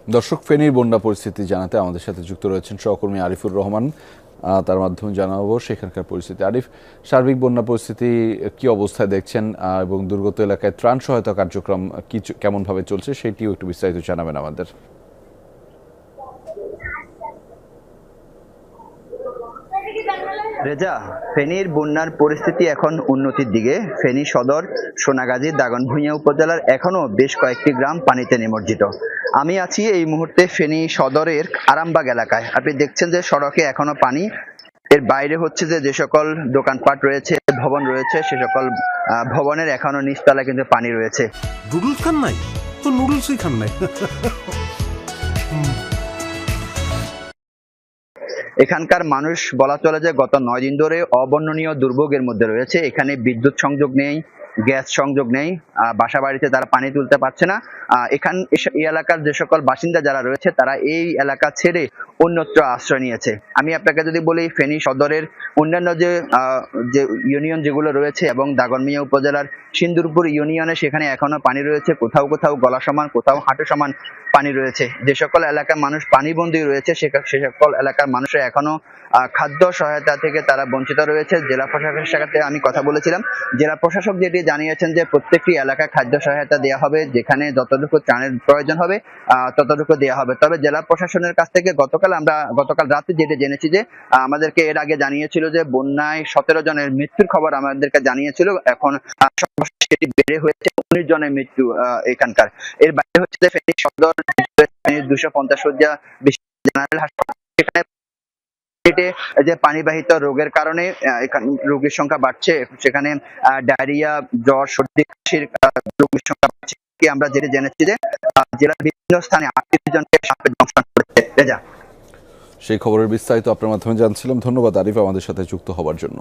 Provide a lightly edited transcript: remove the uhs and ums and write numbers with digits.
দর্শক, ফেনীর বন্যা পরিস্থিতি জানাতে আমাদের সাথে যুক্ত রয়েছেন সহকর্মী আরিফুর রহমান। তার মাধ্যমে জানাবো সেখানকার পরিস্থিতি। আরিফ, সার্বিক বন্যা পরিস্থিতি কি অবস্থায় দেখছেন এবং দুর্গত এলাকায় ত্রাণ সহায়তা কার্যক্রম কেমনভাবে চলছে সেটিও একটু বিস্তারিত জানাবেন আমাদের। রেজা, ফেনীর বন্যার পরিস্থিতি এখন উন্নতির দিকে। ফেনী সদর, সোনাগাজী, দাগনভূঞা উপজেলার এখনো বেশ কয়েকটি গ্রাম পানিতে নিমজ্জিত। আমি আছি এই মুহূর্তে ফেনী সদরের আরামবাগ এলাকায়। আপনি দেখছেন যে সড়কে এখনো পানি। এর বাইরে হচ্ছে যে সকল দোকানপাট রয়েছে, ভবন রয়েছে, সে সকল ভবনের এখনো নিচতলায় কিন্তু পানি রয়েছে। নুডলস খান নাই তো নুডলসই খান নাই। এখানকার মানুষ বলা চলে যে গত 9 দিন ধরে অবর্ণনীয় দুর্ভোগের মধ্যে রয়েছে। এখানে বিদ্যুৎ সংযোগ নেই, গ্যাস সংযোগ নেই, বাসা বাড়িতে তারা পানি তুলতে পারছে না। এই এলাকার যে সকল বাসিন্দা যারা রয়েছে তারা এই এলাকা ছেড়ে অন্যত্র আশ্রয় নিয়েছে। আমি আপনাকে যদি বলি, ফেনী সদরের অন্যান্য যে ইউনিয়ন যেগুলো রয়েছে এবং দাগনভূঞা উপজেলার সিন্দুরপুর ইউনিয়নে সেখানে এখনো পানি রয়েছে, কোথাও কোথাও গলা সমান, কোথাও হাঁটু সমান পানি রয়েছে। যে সকল এলাকার মানুষ পানিবন্দী রয়েছে সে সকল এলাকার মানুষের এখনো খাদ্য সহায়তা থেকে তারা বঞ্চিত রয়েছে। জেলা প্রশাসকের সাথে আমি কথা বলেছিলাম। জেলা প্রশাসক যেটি জানিয়েছেন যে প্রত্যেকটি এলাকায় খাদ্য সহায়তা দেওয়া হবে, যেখানে যতটুকু ত্রাণের প্রয়োজন হবে ততটুকু দেওয়া হবে। তবে জেলা প্রশাসনের কাছ থেকে গতকাল রাতে যেটি জেনেছি যে আমাদেরকে এর আগে জানিয়েছিল যে বন্যায় 17 জনের মৃত্যুর খবর আমাদেরকে জানিয়েছিল। এখন সেটি বেড়ে হয়েছে 19 জনের মৃত্যু এখানকার। এর বাইরে হচ্ছে যে ফেনী সদর 250 শয্যা জেনারেল হাসপাতাল, সেখানে যে পানিবাহিত রোগের কারণে রোগীর সংখ্যা বাড়ছে। সেখানে ডায়রিয়া, জ্বর, সর্দি, কাশির রোগীর সংখ্যা বাড়ছে। আমরা যেটা জেনেছি যে জেলার বিভিন্ন স্থানে 38 জনকে সাপে দংশন করেছে। রেজা, সেই খবরের বিস্তারিত আপনার মাধ্যমে জানছিলাম। ধন্যবাদ আরিফ আমাদের সাথে যুক্ত হওয়ার জন্য।